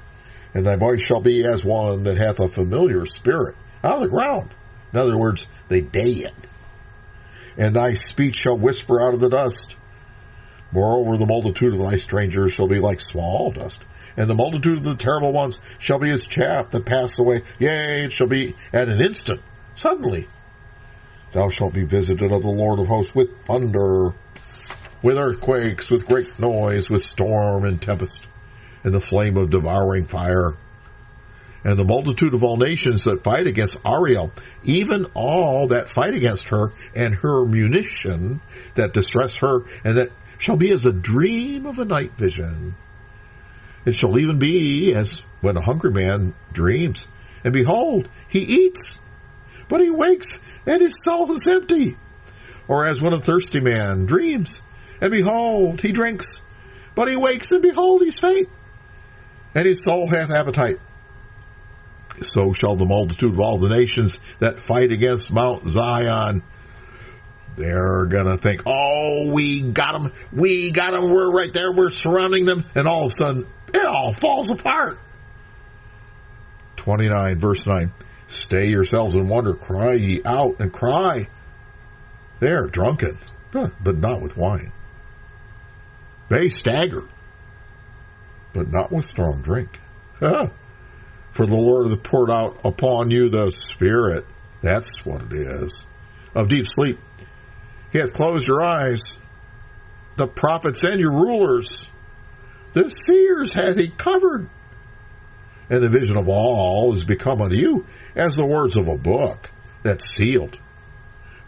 And thy voice shall be as one that hath a familiar spirit out of the ground. In other words, they dead. And thy speech shall whisper out of the dust. Moreover, the multitude of thy strangers shall be like small dust, and the multitude of the terrible ones shall be as chaff that passeth away. Yea, it shall be at an instant, suddenly. Thou shalt be visited of the Lord of hosts with thunder, with earthquakes, with great noise, with storm and tempest, and the flame of devouring fire. And the multitude of all nations that fight against Ariel, even all that fight against her, and her munition that distress her, and that shall be as a dream of a night vision. It shall even be as when a hungry man dreams, and behold, he eats, but he wakes, and his soul is empty. Or as when a thirsty man dreams, and behold, he drinks, but he wakes, and behold, he's faint, and his soul hath appetite. So shall the multitude of all the nations that fight against Mount Zion. They're going to think, oh, we got them, we're right there, we're surrounding them, and all of a sudden, it all falls apart. 29, verse 9. Stay yourselves in wonder, cry ye out, and cry. They are drunken, but not with wine. They stagger, but not with strong drink. For the Lord hath poured out upon you the Spirit, that's what it is, of deep sleep. He hath closed your eyes, the prophets and your rulers. The seers hath he covered. And the vision of all is become unto you as the words of a book that's sealed,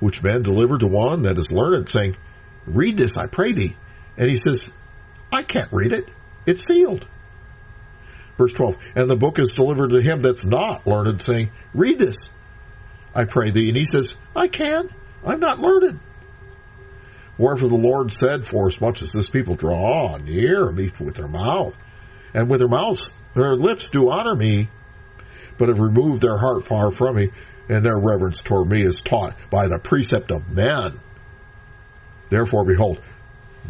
which men deliver to one that is learned, saying, read this, I pray thee. And he says, I can't read it. It's sealed. Verse 12, and the book is delivered to him that's not learned, saying, read this, I pray thee. And he says, I can. I'm not learned. Wherefore the Lord said, for as much as this people draw near me with their mouth, and with their mouths, their lips do honor me, but have removed their heart far from me, and their reverence toward me is taught by the precept of men. Therefore, behold,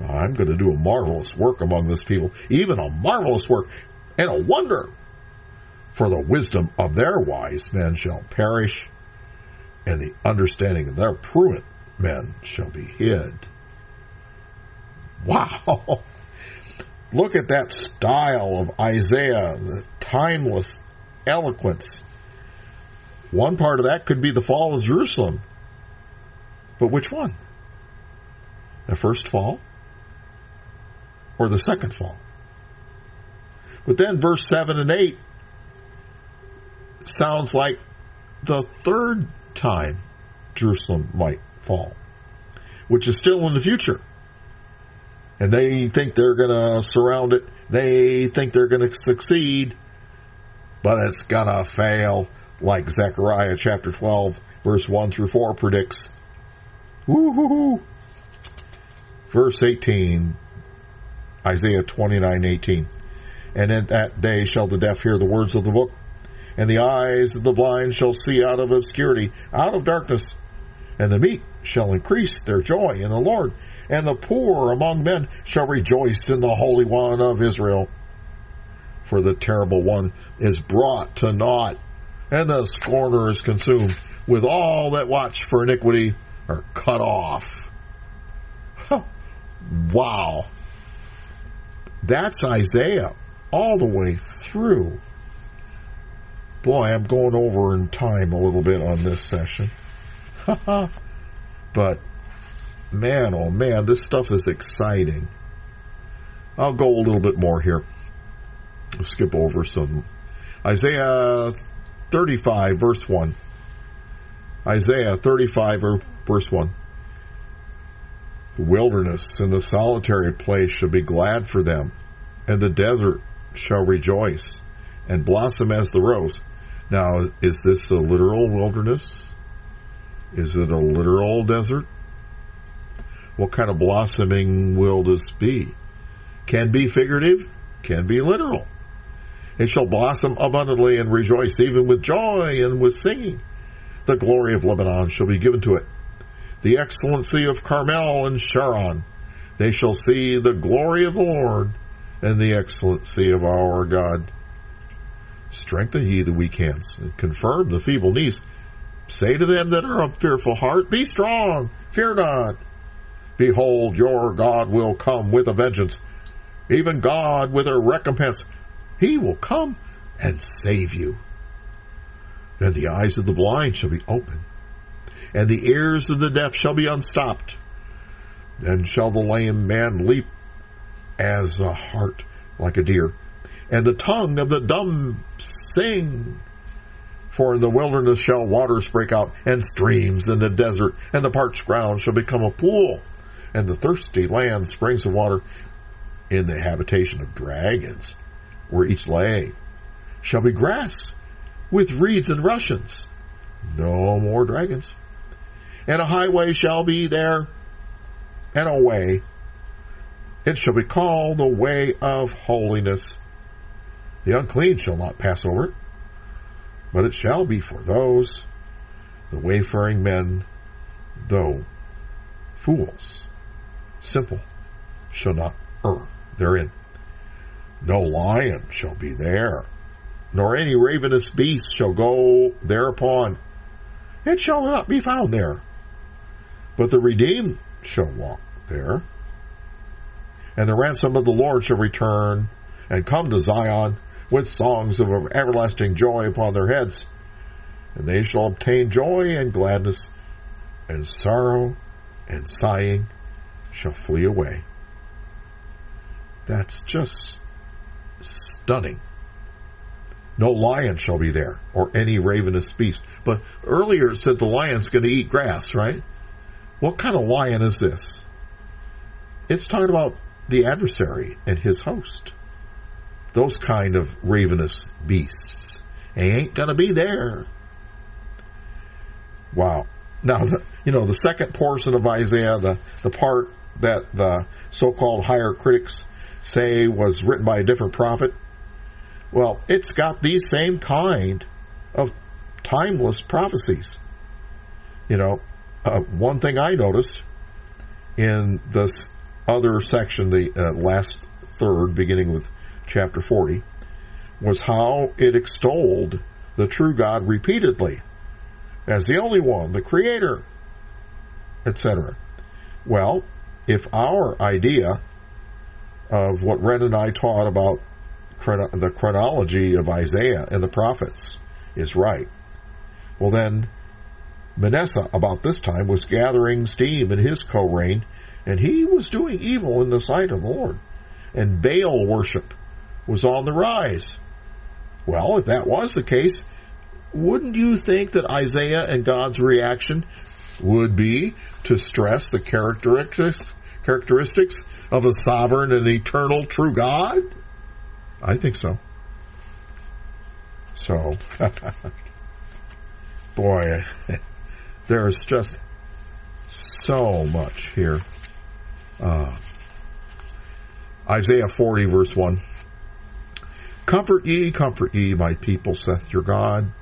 I'm going to do a marvelous work among this people, even a marvelous work and a wonder. For the wisdom of their wise men shall perish, and the understanding of their prudent men shall be hid. Wow! Look at that style of Isaiah, the timeless eloquence. One part of that could be the fall of Jerusalem. But which one? The first fall or the second fall? But then verse 7 and 8 sounds like the third time Jerusalem might fall, which is still in the future. And they think they're going to surround it. They think they're going to succeed, but it's going to fail, like Zechariah chapter 12, verse 1 through 4 predicts. Woo-hoo-hoo. Verse 18, Isaiah 29:18. And in that day shall the deaf hear the words of the book, and the eyes of the blind shall see out of obscurity, out of darkness. And the meek shall increase their joy in the Lord, and the poor among men shall rejoice in the Holy One of Israel. For the terrible one is brought to naught, and the scorner is consumed, with all that watch for iniquity are cut off. Wow. That's Isaiah all the way through. Boy, I'm going over in time a little bit on this session. But, man, oh man, this stuff is exciting. I'll go a little bit more here. I'll skip over some. Isaiah 35, verse 1. Isaiah 35, verse 1. The wilderness and the solitary place shall be glad for them, and the desert shall rejoice and blossom as the rose. Now, is this a literal wilderness? Is it a literal desert? What kind of blossoming will this be? Can be figurative, can be literal. It shall blossom abundantly and rejoice, even with joy and with singing. The glory of Lebanon shall be given to it, the excellency of Carmel and Sharon. They shall see the glory of the Lord and the excellency of our God. Strengthen ye the weak hands, and confirm the feeble knees. Say to them that are of fearful heart, be strong, fear not. Behold, your God will come with a vengeance, even God with a recompense. He will come and save you. Then the eyes of the blind shall be opened, and the ears of the deaf shall be unstopped. Then shall the lame man leap as a hart, like a deer, and the tongue of the dumb sing. For in the wilderness shall waters break out, and streams in the desert, and the parched ground shall become a pool, and the thirsty land springs of water. In the habitation of dragons, where each lay, shall be grass, with reeds and rushes. No more dragons. And a highway shall be there, and a way. It shall be called the way of holiness. The unclean shall not pass over it, but it shall be for those, the wayfaring men, though fools, simple, shall not err therein. No lion shall be there, nor any ravenous beast shall go thereupon. It shall not be found there. But the redeemed shall walk there. And the ransom of the Lord shall return and come to Zion with songs of everlasting joy upon their heads. And they shall obtain joy and gladness, and sorrow and sighing shall flee away. That's just stunning. No lion shall be there, or any ravenous beast. But earlier it said the lion's going to eat grass, right? What kind of lion is this? It's talking about the adversary and his host. Those kind of ravenous beasts. They ain't going to be there. Wow. Now, the second portion of Isaiah, the part that the so-called higher critics say was written by a different prophet, well, it's got these same kind of timeless prophecies. One thing I noticed in this other section, the last third, beginning with chapter 40, was how it extolled the true God repeatedly as the only one, the Creator, etc. Well, if our idea of what Ren and I taught about the chronology of Isaiah and the prophets is right, well then Manasseh about this time was gathering steam in his co-reign, and he was doing evil in the sight of the Lord, and Baal worship was on the rise. Well, if that was the case, wouldn't you think that Isaiah and God's reaction would be to stress the characteristics of a sovereign and eternal true God? I think so. So, boy, there's just so much here. Isaiah 40, verse 1. Comfort ye, my people, saith your God.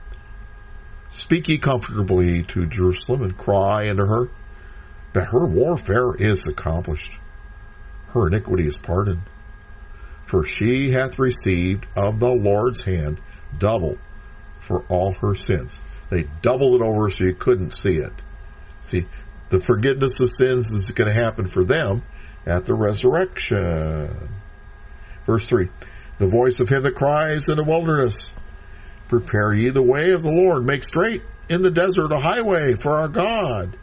Speak ye comfortably to Jerusalem, and cry unto her, that her warfare is accomplished, her iniquity is pardoned. For she hath received of the Lord's hand double for all her sins. They doubled it over so you couldn't see it. See, the forgiveness of sins is going to happen for them at the resurrection. Verse 3, the voice of him that cries in the wilderness, prepare ye the way of the Lord, make straight in the desert a highway for our God.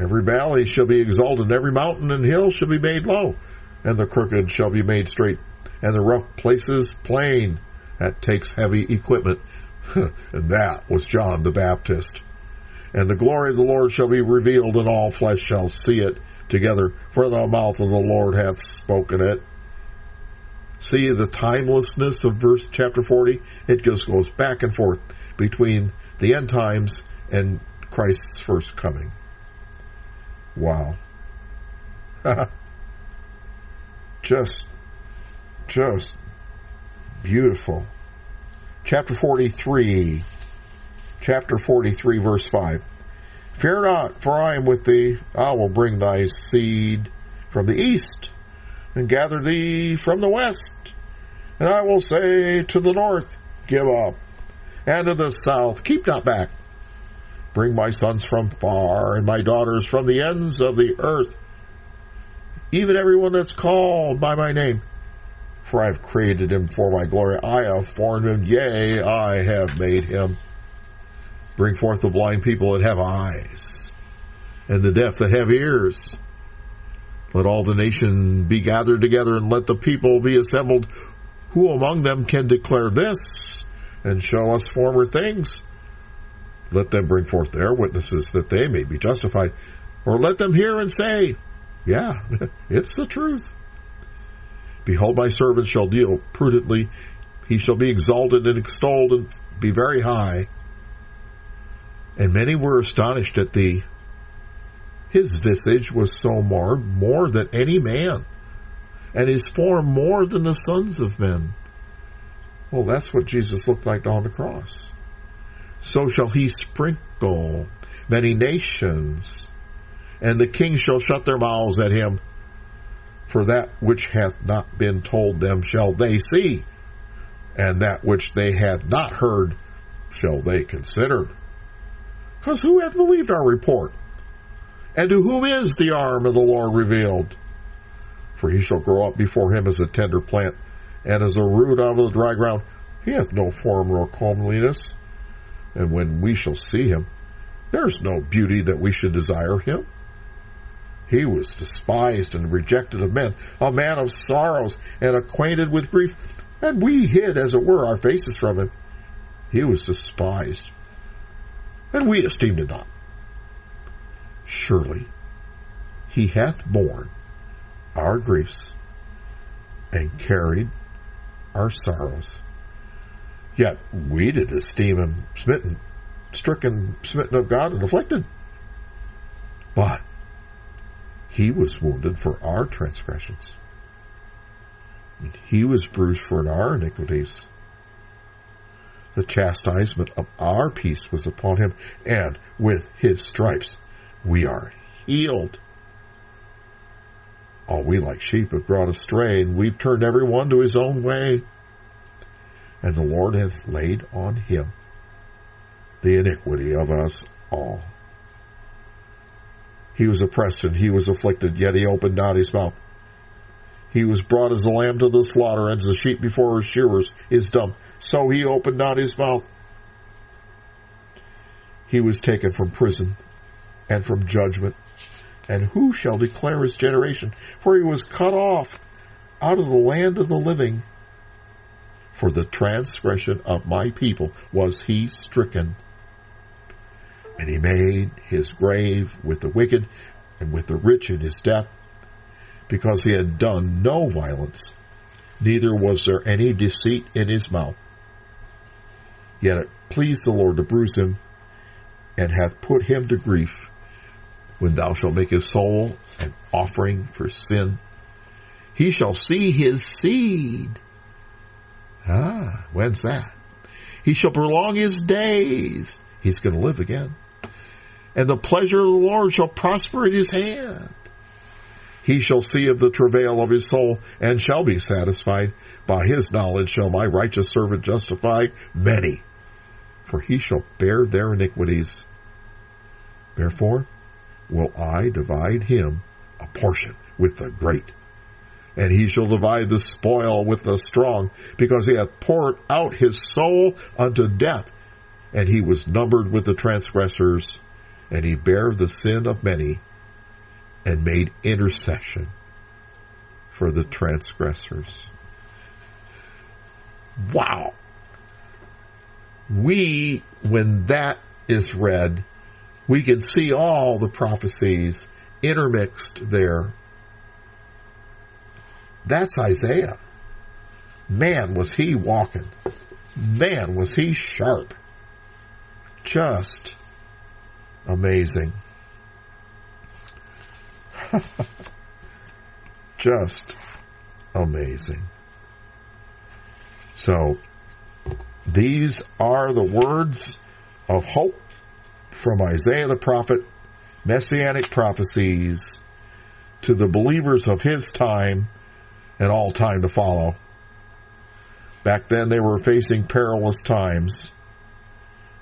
Every valley shall be exalted, and every mountain and hill shall be made low, and the crooked shall be made straight, and the rough places plain. That takes heavy equipment. And that was John the Baptist. And the glory of the Lord shall be revealed, and all flesh shall see it together, for the mouth of the Lord hath spoken it. See the timelessness of chapter 40? It just goes back and forth between the end times and Christ's first coming. Wow. Just beautiful. Chapter 43, verse 5. Fear not, for I am with thee. I will bring thy seed from the east, and gather thee from the west. And I will say to the north, give up, and to the south, keep not back. Bring my sons from far, and my daughters from the ends of the earth, even everyone that's called by my name. For I have created him for my glory. I have formed him, yea, I have made him. Bring forth the blind people that have eyes, and the deaf that have ears. Let all the nation be gathered together, and let the people be assembled. Who among them can declare this, and show us former things? Let them bring forth their witnesses, that they may be justified. Or let them hear and say, yeah, it's the truth. Behold, my servant shall deal prudently. He shall be exalted and extolled, and be very high. And many were astonished at thee. His visage was so marred, more than any man, and his form more than the sons of men. Well, that's what Jesus looked like on the cross. So shall he sprinkle many nations, and the kings shall shut their mouths at him. For that which hath not been told them shall they see, and that which they had not heard shall they consider. Because who hath believed our report? And to whom is the arm of the Lord revealed? For he shall grow up before him as a tender plant, and as a root out of the dry ground. He hath no form nor comeliness. And when we shall see him, there is no beauty that we should desire him. He was despised and rejected of men, a man of sorrows and acquainted with grief. And we hid, as it were, our faces from him. He was despised, and we esteemed it not. Surely he hath borne our griefs and carried our sorrows. Yet we did esteem him smitten, stricken, smitten of God, and afflicted. But he was wounded for our transgressions, and he was bruised for our iniquities. The chastisement of our peace was upon him, and with his stripes we are healed. All we like sheep have gone astray, and we've turned every one to his own way. And the Lord hath laid on him the iniquity of us all. He was oppressed and he was afflicted, yet he opened not his mouth. He was brought as a lamb to the slaughter, and as a sheep before her shearers is dumb. So he opened not his mouth. He was taken from prison and from judgment. And who shall declare his generation? For he was cut off out of the land of the living. For the transgression of my people was he stricken. And he made his grave with the wicked and with the rich in his death, because he had done no violence, neither was there any deceit in his mouth. Yet it pleased the Lord to bruise him, and hath put him to grief. When thou shalt make his soul an offering for sin, he shall see his seed. When's that? He shall prolong his days. He's going to live again. And the pleasure of the Lord shall prosper in his hand. He shall see of the travail of his soul, and shall be satisfied. By his knowledge shall my righteous servant justify many, for he shall bear their iniquities. Therefore will I divide him a portion with the great, and he shall divide the spoil with the strong, because he hath poured out his soul unto death, and he was numbered with the transgressors, and he bare the sin of many, and made intercession for the transgressors. Wow. When that is read, we can see all the prophecies intermixed there. That's Isaiah. Man, was he walking. Man, was he sharp. Just amazing. Just amazing. So, these are the words of hope from Isaiah the prophet, messianic prophecies to the believers of his time and all time to follow. Back then they were facing perilous times,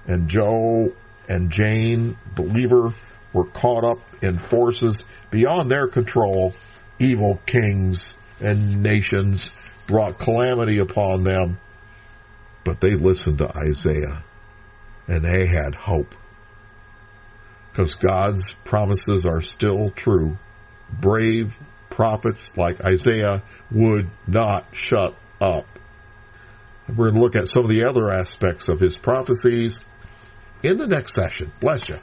and Joe and Jane, believer, were caught up in forces beyond their control. Evil kings and nations brought calamity upon them, but they listened to Isaiah, and they had hope, because God's promises are still true. Brave prophets like Isaiah would not shut up. We're going to look at some of the other aspects of his prophecies in the next session. Bless you.